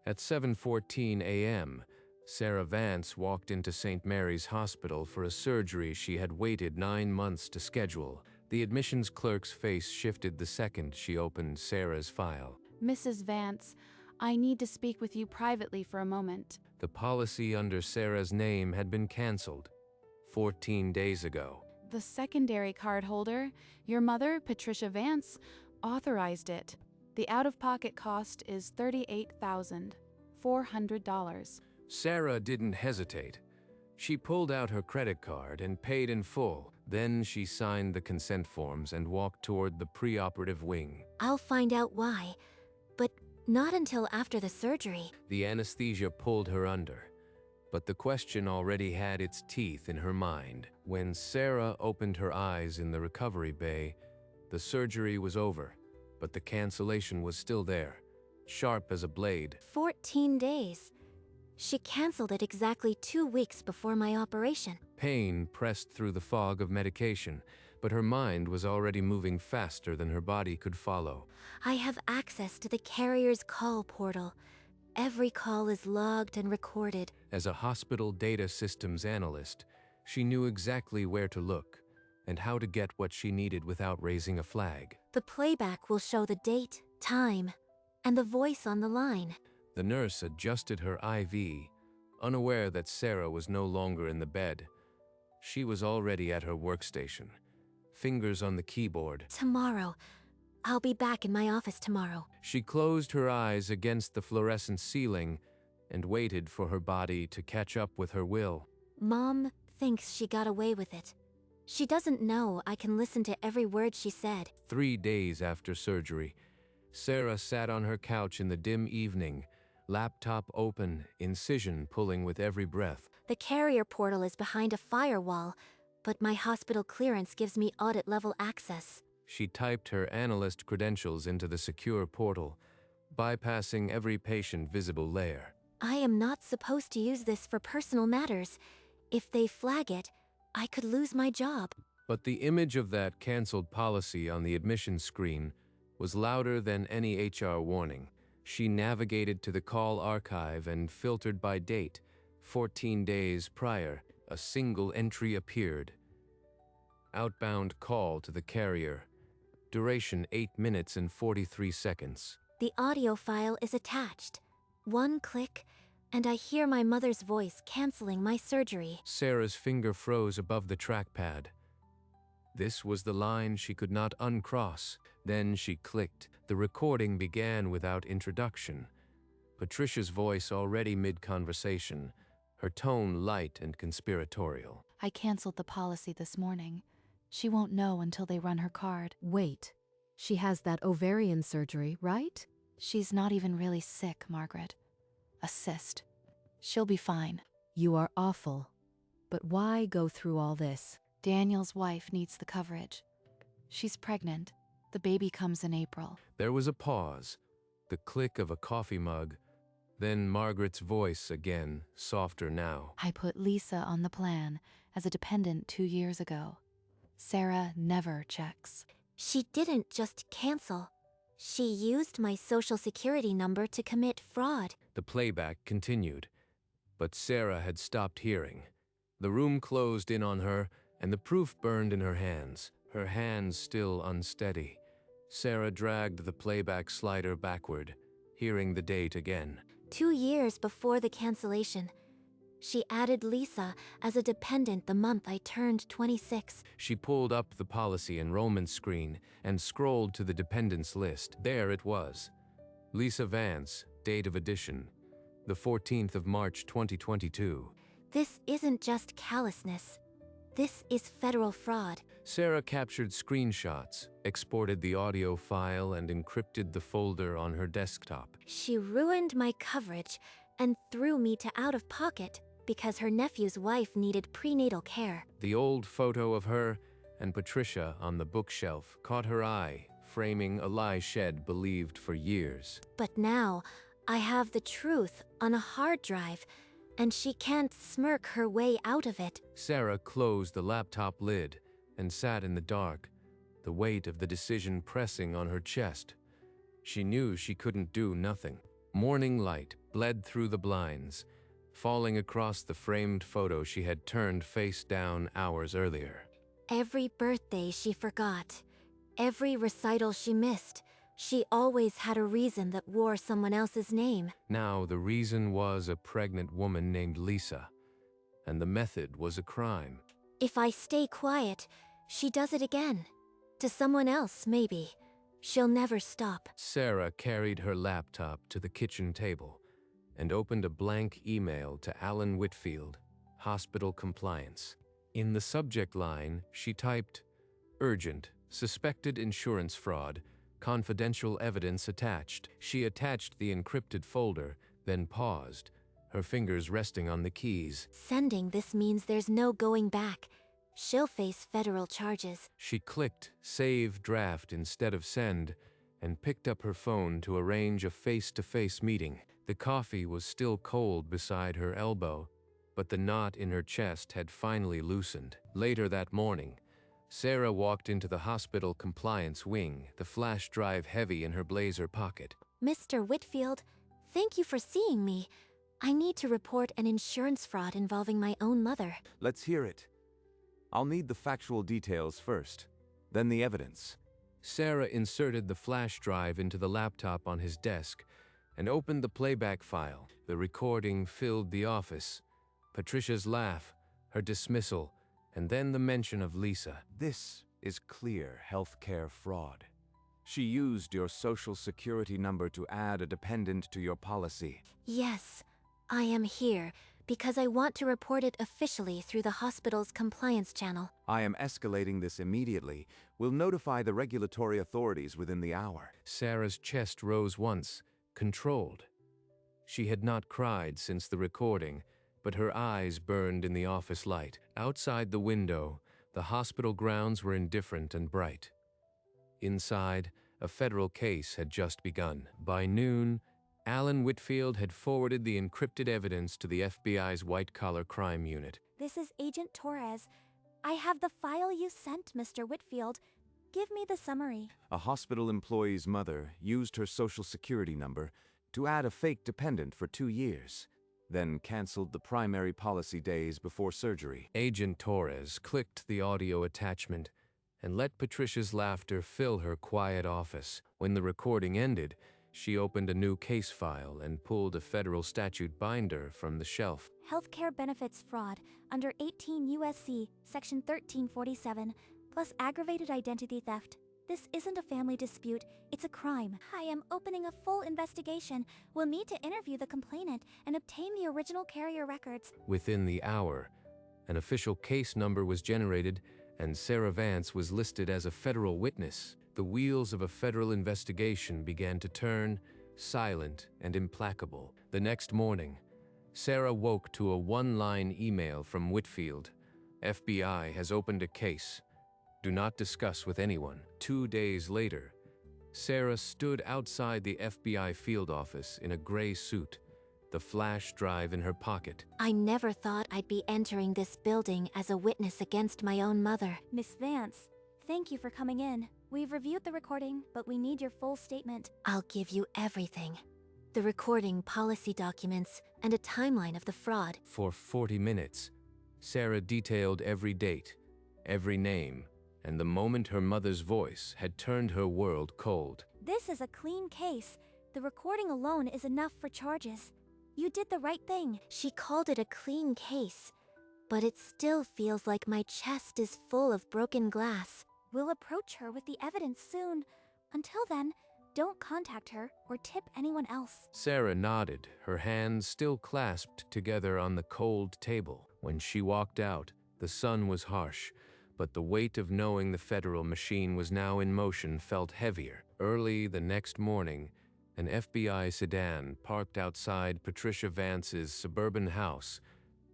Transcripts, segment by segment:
At 7:14 a.m., Sarah Vance walked into St. Mary's Hospital for a surgery she had waited 9 months to schedule. The admissions clerk's face shifted the second she opened Sarah's file. Mrs. Vance, I need to speak with you privately for a moment. The policy under Sarah's name had been canceled 14 days ago. The secondary card holder, your mother, Patricia Vance, authorized it. The out-of-pocket cost is $38,400. Sarah didn't hesitate. She pulled out her credit card and paid in full. Then she signed the consent forms and walked toward the preoperative wing. I'll find out why, but not until after the surgery. The anesthesia pulled her under, but the question already had its teeth in her mind. When Sarah opened her eyes in the recovery bay, the surgery was over, but the cancellation was still there, sharp as a blade. 14 days. She canceled it exactly 2 weeks before my operation. Pain pressed through the fog of medication, but her mind was already moving faster than her body could follow. I have access to the carrier's call portal. Every call is logged and recorded. As a hospital data systems analyst, she knew exactly where to look and how to get what she needed without raising a flag. The playback will show the date, time, and the voice on the line. The nurse adjusted her IV, unaware that Sarah was no longer in the bed. She was already at her workstation, fingers on the keyboard. Tomorrow. I'll be back in my office tomorrow. She closed her eyes against the fluorescent ceiling and waited for her body to catch up with her will. Mom thinks she got away with it. She doesn't know I can listen to every word she said. 3 days after surgery, Sarah sat on her couch in the dim evening, laptop open, incision pulling with every breath. The carrier portal is behind a firewall, but my hospital clearance gives me audit-level access. She typed her analyst credentials into the secure portal, bypassing every patient visible layer. I am not supposed to use this for personal matters. If they flag it, I could lose my job. But the image of that canceled policy on the admission screen was louder than any HR warning. She navigated to the call archive and filtered by date. 14 days prior, a single entry appeared. Outbound call to the carrier. Duration 8 minutes and 43 seconds. The audio file is attached. 1 click, and I hear my mother's voice canceling my surgery. Sarah's finger froze above the trackpad. This was the line she could not uncross. Then she clicked. The recording began without introduction. Patricia's voice already mid-conversation, her tone light and conspiratorial. I canceled the policy this morning. She won't know until they run her card. Wait, she has that ovarian surgery, right? She's not even really sick, Margaret. A cyst. She'll be fine. You are awful. But why go through all this? Daniel's wife needs the coverage. She's pregnant. The baby comes in April. There was a pause, the click of a coffee mug, then Margaret's voice again, softer now. I put Lisa on the plan as a dependent 2 years ago. Sarah never checks. She didn't just cancel. She used my social security number to commit fraud. The playback continued, but Sarah had stopped hearing. The room closed in on her, and the proof burned in her hands still unsteady. Sarah dragged the playback slider backward, hearing the date again. 2 years before the cancellation. She added Lisa as a dependent the month I turned 26. She pulled up the policy enrollment screen and scrolled to the dependents list. There it was. Lisa Vance, date of addition, the 14th of March 2022. This isn't just callousness. This is federal fraud. Sarah captured screenshots, exported the audio file, and encrypted the folder on her desktop. She ruined my coverage and threw me to out-of-pocket because her nephew's wife needed prenatal care. The old photo of her and Patricia on the bookshelf caught her eye, framing a lie shed believed for years. But now, I have the truth on a hard drive, and she can't smirk her way out of it. Sarah closed the laptop lid and sat in the dark, the weight of the decision pressing on her chest. She knew she couldn't do nothing. Morning light bled through the blinds, falling across the framed photo she had turned face down hours earlier. Every birthday she forgot, every recital she missed, she always had a reason that wore someone else's name. Now the reason was a pregnant woman named Lisa, and the method was a crime. If I stay quiet, she does it again. To someone else, maybe. She'll never stop. Sarah carried her laptop to the kitchen table and opened a blank email to Alan Whitfield, Hospital Compliance. In the subject line, she typed, "Urgent, suspected insurance fraud, confidential evidence attached." She attached the encrypted folder, then paused, her fingers resting on the keys. Sending this means there's no going back. She'll face federal charges. She clicked Save Draft instead of Send and picked up her phone to arrange a face-to-face meeting. The coffee was still cold beside her elbow, but the knot in her chest had finally loosened. Later that morning, Sarah walked into the hospital compliance wing, the flash drive heavy in her blazer pocket. Mr. Whitfield, thank you for seeing me. I need to report an insurance fraud involving my own mother. Let's hear it. I'll need the factual details first, then the evidence. Sarah inserted the flash drive into the laptop on his desk and opened the playback file. The recording filled the office. Patricia's laugh, her dismissal, and then the mention of Lisa. This is clear healthcare fraud. She used your social security number to add a dependent to your policy. Yes, I am here because I want to report it officially through the hospital's compliance channel. I am escalating this immediately. We'll notify the regulatory authorities within the hour. Sarah's chest rose once, controlled. She had not cried since the recording, but her eyes burned in the office light. Outside the window, the hospital grounds were indifferent and bright. Inside, a federal case had just begun. By noon, Alan Whitfield had forwarded the encrypted evidence to the FBI's white-collar crime unit. This is Agent Torres. I have the file you sent, Mr. Whitfield. Give me the summary. A hospital employee's mother used her social security number to add a fake dependent for 2 years, then canceled the primary policy days before surgery. Agent Torres clicked the audio attachment and let Patricia's laughter fill her quiet office. When the recording ended, she opened a new case file and pulled a federal statute binder from the shelf. Healthcare benefits fraud under 18 U.S.C. Section 1347, plus aggravated identity theft. This isn't a family dispute, it's a crime. I am opening a full investigation. We'll need to interview the complainant and obtain the original carrier records. Within the hour, an official case number was generated and Sarah Vance was listed as a federal witness. The wheels of a federal investigation began to turn, silent and implacable. The next morning, Sarah woke to a one-line email from Whitfield. FBI has opened a case. Do not discuss with anyone. 2 days later, Sarah stood outside the FBI field office in a gray suit, the flash drive in her pocket. I never thought I'd be entering this building as a witness against my own mother. Miss Vance, thank you for coming in. We've reviewed the recording, but we need your full statement. I'll give you everything. The recording, policy documents, and a timeline of the fraud. For 40 minutes, Sarah detailed every date, every name, and the moment her mother's voice had turned her world cold. This is a clean case. The recording alone is enough for charges. You did the right thing. She called it a clean case, but it still feels like my chest is full of broken glass. We'll approach her with the evidence soon. Until then, don't contact her or tip anyone else. Sarah nodded, her hands still clasped together on the cold table. When she walked out, the sun was harsh, but the weight of knowing the federal machine was now in motion felt heavier. Early the next morning, an FBI sedan parked outside Patricia Vance's suburban house,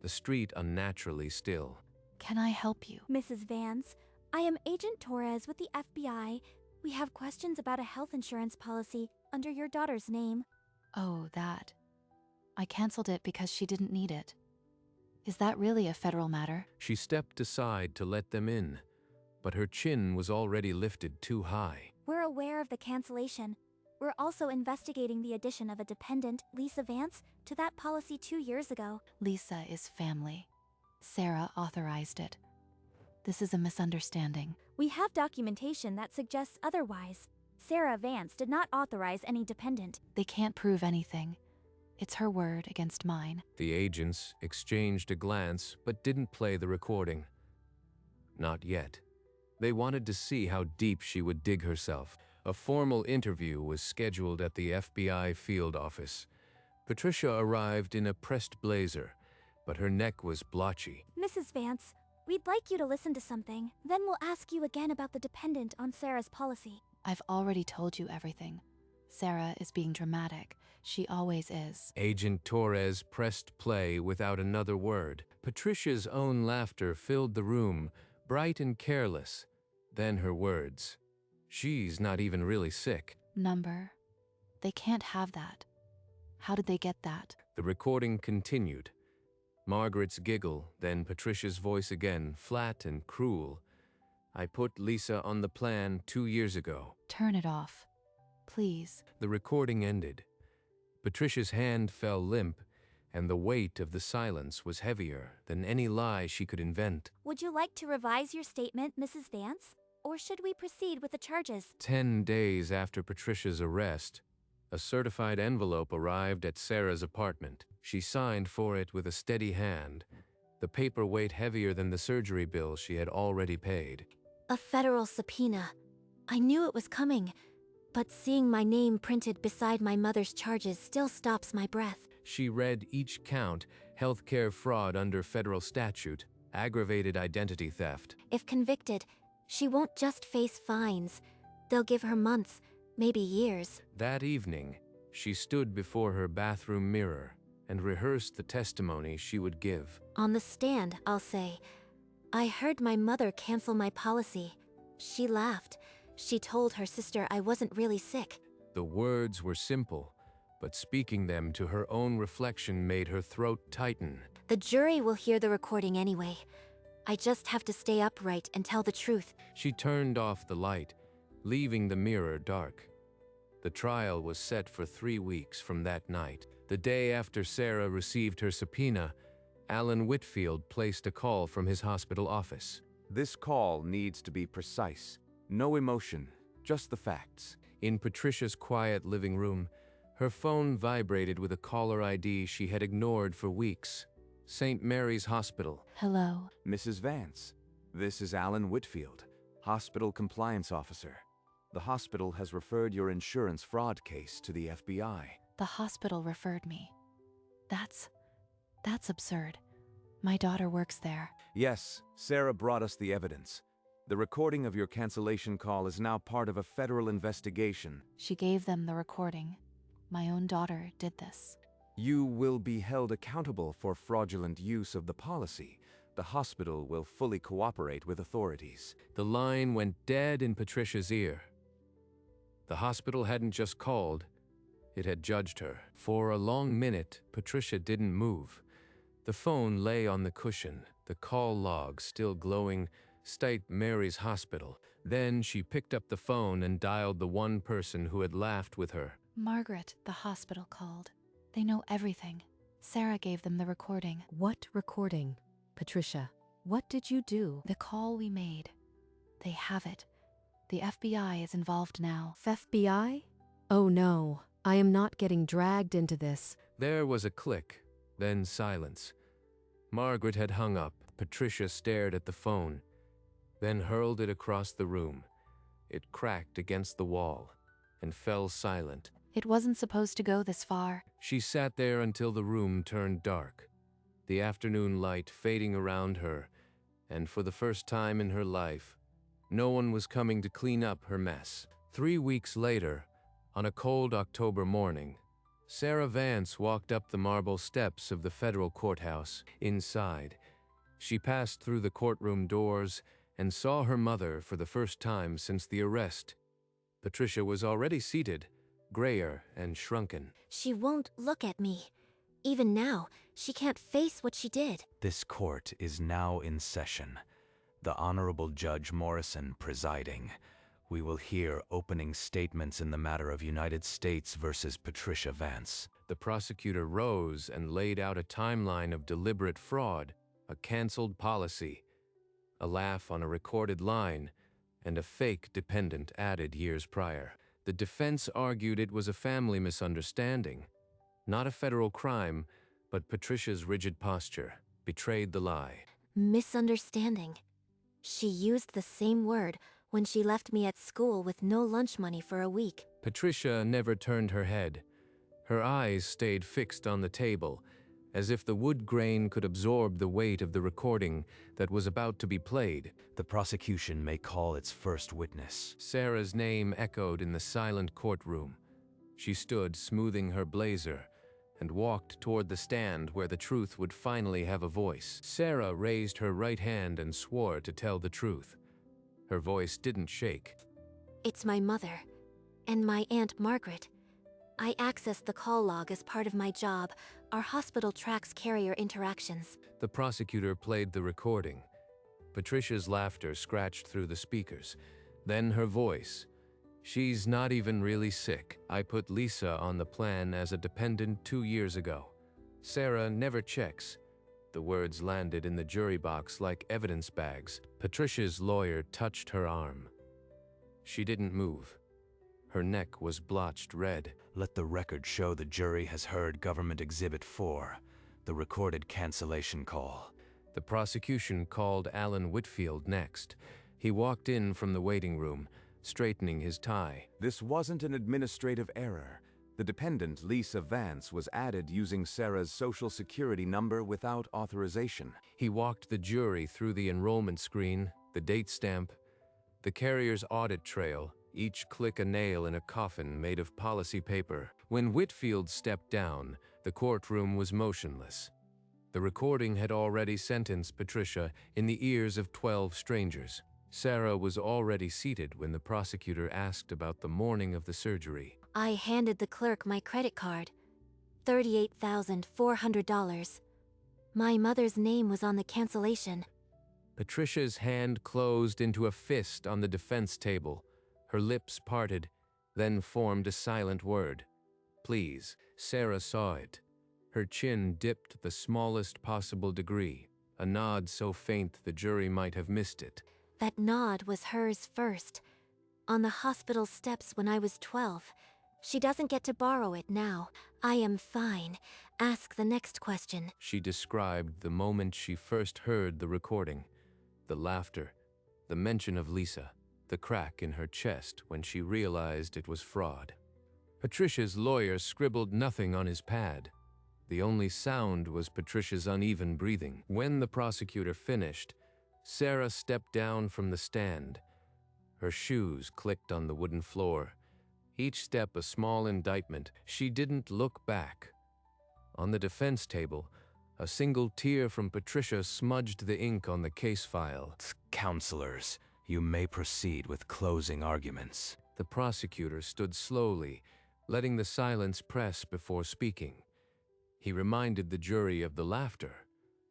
the street unnaturally still. Can I help you? Mrs. Vance, I am Agent Torres with the FBI. We have questions about a health insurance policy under your daughter's name. Oh, that. I canceled it because she didn't need it. Is that really a federal matter? She stepped aside to let them in, but her chin was already lifted too high. We're aware of the cancellation. We're also investigating the addition of a dependent, Lisa Vance, to that policy 2 years ago. Lisa is family. Sarah authorized it. This is a misunderstanding. We have documentation that suggests otherwise. Sarah Vance did not authorize any dependent. They can't prove anything. It's her word against mine. The agents exchanged a glance but didn't play the recording. Not yet. They wanted to see how deep she would dig herself. A formal interview was scheduled at the FBI field office. Patricia arrived in a pressed blazer, but her neck was blotchy. Mrs. Vance, we'd like you to listen to something. Then we'll ask you again about the dependent on Sarah's policy. I've already told you everything. Sarah is being dramatic. She always is. Agent Torres pressed play without another word. Patricia's own laughter filled the room, bright and careless. Then her words. She's not even really sick. Number. They can't have that. How did they get that? The recording continued. Margaret's giggle, then Patricia's voice again, flat and cruel. I put Lisa on the plan 2 years ago. Turn it off. Please. The recording ended. Patricia's hand fell limp, and the weight of the silence was heavier than any lie she could invent. Would you like to revise your statement, Mrs. Vance? Or should we proceed with the charges? 10 days after Patricia's arrest, a certified envelope arrived at Sarah's apartment. She signed for it with a steady hand, the paper weight heavier than the surgery bill she had already paid. A federal subpoena. I knew it was coming, but seeing my name printed beside my mother's charges still stops my breath. She read each count: healthcare fraud under federal statute, aggravated identity theft. If convicted, she won't just face fines. They'll give her months, maybe years. That evening, she stood before her bathroom mirror and rehearsed the testimony she would give. On the stand, I'll say, I heard my mother cancel my policy. She laughed. She told her sister I wasn't really sick. The words were simple, but speaking them to her own reflection made her throat tighten. The jury will hear the recording anyway. I just have to stay upright and tell the truth. She turned off the light, leaving the mirror dark. The trial was set for 3 weeks from that night. The day after Sarah received her subpoena, Alan Whitfield placed a call from his hospital office. This call needs to be precise. No emotion, just the facts. In Patricia's quiet living room, her phone vibrated with a caller ID she had ignored for weeks. St. Mary's Hospital. Hello. Mrs. Vance, this is Alan Whitfield, Hospital Compliance Officer. The hospital has referred your insurance fraud case to the FBI. The hospital referred me. That's absurd. My daughter works there. Yes, Sarah brought us the evidence. The recording of your cancellation call is now part of a federal investigation. She gave them the recording. My own daughter did this. You will be held accountable for fraudulent use of the policy. The hospital will fully cooperate with authorities. The line went dead in Patricia's ear. The hospital hadn't just called, it had judged her. For a long minute, Patricia didn't move. The phone lay on the cushion, the call log still glowing, St. Mary's Hospital. Then she picked up the phone and dialed the one person who had laughed with her. Margaret, the hospital called. They know everything. Sarah gave them the recording. What recording? Patricia, what did you do? The call we made. They have it. The FBI is involved now. FBI? Oh no, I am not getting dragged into this. There was a click, then silence. Margaret had hung up. Patricia stared at the phone, then hurled it across the room. It cracked against the wall and fell silent. It wasn't supposed to go this far. She sat there until the room turned dark, the afternoon light fading around her, and for the first time in her life, no one was coming to clean up her mess. 3 weeks later, on a cold October morning, Sarah Vance walked up the marble steps of the federal courthouse. Inside, she passed through the courtroom doors and saw her mother for the first time since the arrest. Patricia was already seated, grayer and shrunken. She won't look at me. Even now, she can't face what she did. This court is now in session. The Honorable Judge Morrison presiding. We will hear opening statements in the matter of United States versus Patricia Vance. The prosecutor rose and laid out a timeline of deliberate fraud, a canceled policy, a laugh on a recorded line, and a fake dependent added years prior. The defense argued it was a family misunderstanding, not a federal crime, but Patricia's rigid posture betrayed the lie. Misunderstanding. She used the same word when she left me at school with no lunch money for a week. Patricia never turned her head. Her eyes stayed fixed on the table, as if the wood grain could absorb the weight of the recording that was about to be played. The prosecution may call its first witness. Sarah's name echoed in the silent courtroom. She stood smoothing her blazer and walked toward the stand where the truth would finally have a voice. Sarah raised her right hand and swore to tell the truth. Her voice didn't shake. It's my mother and my Aunt Margaret. I accessed the call log as part of my job. Our hospital tracks carrier interactions. The prosecutor played the recording. Patricia's laughter scratched through the speakers. Then her voice. She's not even really sick. I put Lisa on the plan as a dependent 2 years ago. Sarah never checks. The words landed in the jury box like evidence bags. Patricia's lawyer touched her arm. She didn't move. Her neck was blotched red. Let the record show the jury has heard Government Exhibit 4, the recorded cancellation call. The prosecution called Alan Whitfield next. He walked in from the waiting room, straightening his tie. This wasn't an administrative error. The dependent, Lisa Vance, was added using Sarah's social security number without authorization. He walked the jury through the enrollment screen, the date stamp, the carrier's audit trail, each click a nail in a coffin made of policy paper. When Whitfield stepped down, the courtroom was motionless. The recording had already sentenced Patricia in the ears of 12 strangers. Sarah was already seated when the prosecutor asked about the morning of the surgery. I handed the clerk my credit card. $38,400. My mother's name was on the cancellation. Patricia's hand closed into a fist on the defense table. Her lips parted, then formed a silent word. Please. Sarah saw it. Her chin dipped the smallest possible degree, a nod so faint the jury might have missed it. That nod was hers first, on the hospital steps when I was 12. She doesn't get to borrow it now. I am fine. Ask the next question. She described the moment she first heard the recording. The laughter, the mention of Lisa, the crack in her chest when she realized it was fraud. Patricia's lawyer scribbled nothing on his pad. The only sound was Patricia's uneven breathing. When the prosecutor finished, Sarah stepped down from the stand. Her shoes clicked on the wooden floor. Each step a small indictment. She didn't look back. On the defense table, a single tear from Patricia smudged the ink on the case file. Counselors, you may proceed with closing arguments. The prosecutor stood slowly, letting the silence press before speaking. He reminded the jury of the laughter,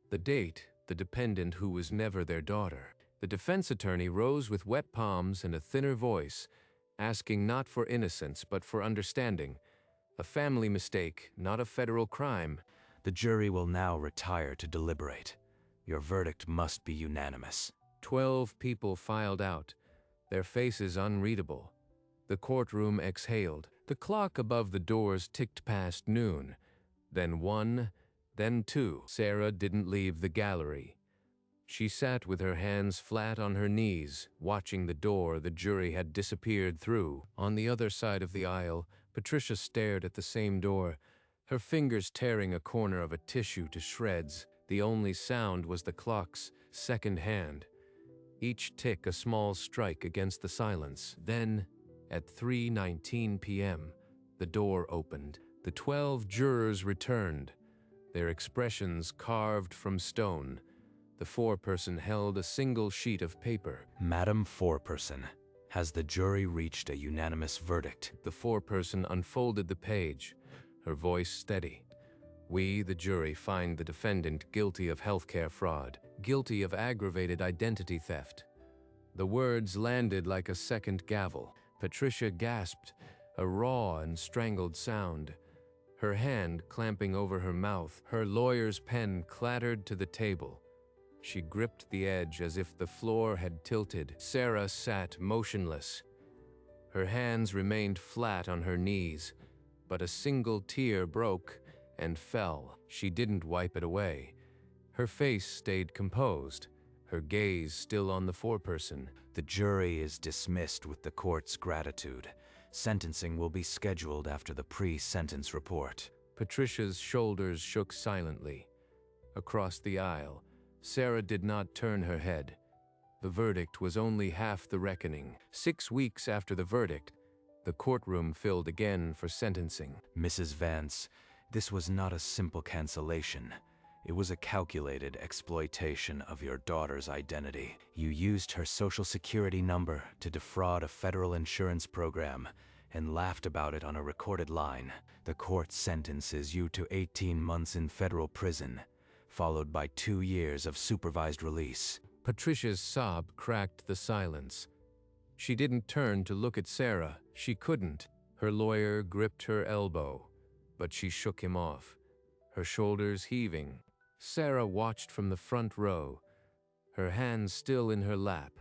the date, the dependent who was never their daughter. The defense attorney rose with wet palms and a thinner voice, asking not for innocence but for understanding. A family mistake, not a federal crime. The jury will now retire to deliberate. Your verdict must be unanimous. 12 people filed out, their faces unreadable. The courtroom exhaled. The clock above the doors ticked past noon. Then 1, then 2. Sarah didn't leave the gallery. She sat with her hands flat on her knees, watching the door the jury had disappeared through. On the other side of the aisle, Patricia stared at the same door, her fingers tearing a corner of a tissue to shreds. The only sound was the clock's second hand, each tick a small strike against the silence. Then, at 3:19 p.m., the door opened. The 12 jurors returned, their expressions carved from stone. The foreperson held a single sheet of paper. Madam Foreperson, has the jury reached a unanimous verdict? The foreperson unfolded the page, her voice steady. We, the jury, find the defendant guilty of healthcare fraud, guilty of aggravated identity theft. The words landed like a second gavel. Patricia gasped, a raw and strangled sound. Her hand clamping over her mouth, her lawyer's pen clattered to the table. She gripped the edge as if the floor had tilted. Sarah sat motionless. Her hands remained flat on her knees, but a single tear broke and fell. She didn't wipe it away. Her face stayed composed, her gaze still on the foreperson. The jury is dismissed with the court's gratitude. Sentencing will be scheduled after the pre-sentence report. Patricia's shoulders shook silently. Across the aisle, Sarah did not turn her head. The verdict was only half the reckoning. 6 weeks after the verdict, the courtroom filled again for sentencing. Mrs. Vance, this was not a simple cancellation. It was a calculated exploitation of your daughter's identity. You used her social security number to defraud a federal insurance program and laughed about it on a recorded line. The court sentences you to 18 months in federal prison, followed by 2 years of supervised release. Patricia's sob cracked the silence. She didn't turn to look at Sarah. She couldn't. Her lawyer gripped her elbow, but she shook him off, her shoulders heaving. Sarah watched from the front row, her hands still in her lap,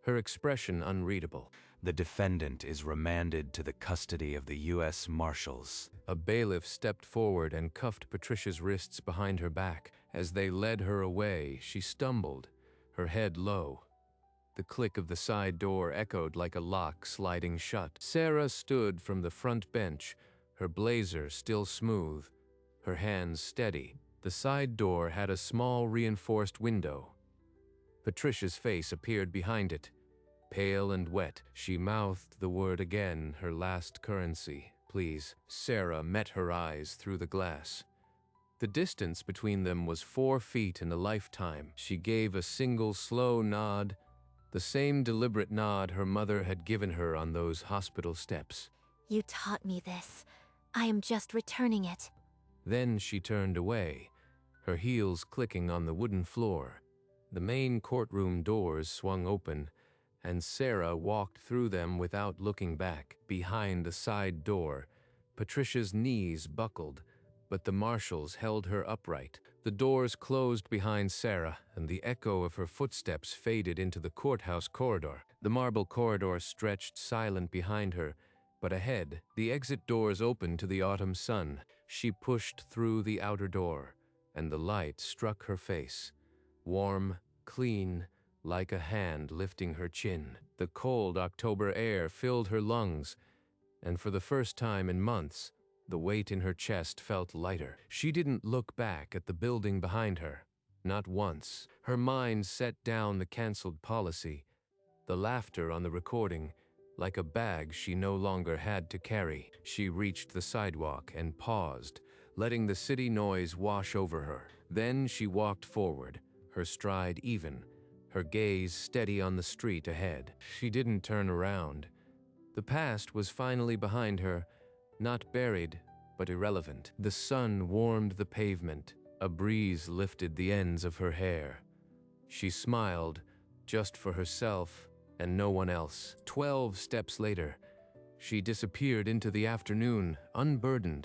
her expression unreadable. The defendant is remanded to the custody of the U.S. Marshals. A bailiff stepped forward and cuffed Patricia's wrists behind her back. As they led her away, she stumbled, her head low. The click of the side door echoed like a lock sliding shut. Sarah stood from the front bench, her blazer still smooth, her hands steady. The side door had a small reinforced window. Patricia's face appeared behind it. Pale and wet, she mouthed the word again, her last currency, please. Sarah met her eyes through the glass. The distance between them was 4 feet and a lifetime. She gave a single slow nod, the same deliberate nod her mother had given her on those hospital steps. You taught me this. I am just returning it. Then she turned away, her heels clicking on the wooden floor. The main courtroom doors swung open, and Sarah walked through them without looking back. Behind the side door, Patricia's knees buckled, but the marshals held her upright. The doors closed behind Sarah, and the echo of her footsteps faded into the courthouse corridor. The marble corridor stretched silent behind her, but ahead, the exit doors opened to the autumn sun. She pushed through the outer door, and the light struck her face. Warm, clean, like a hand lifting her chin. The cold October air filled her lungs, and for the first time in months, the weight in her chest felt lighter. She didn't look back at the building behind her, not once. Her mind set down the canceled policy, the laughter on the recording, like a bag she no longer had to carry. She reached the sidewalk and paused, letting the city noise wash over her. Then she walked forward, her stride even, her gaze steady on the street ahead. She didn't turn around. The past was finally behind her, not buried, but irrelevant. The sun warmed the pavement. A breeze lifted the ends of her hair. She smiled, just for herself and no one else. 12 steps later, she disappeared into the afternoon, unburdened,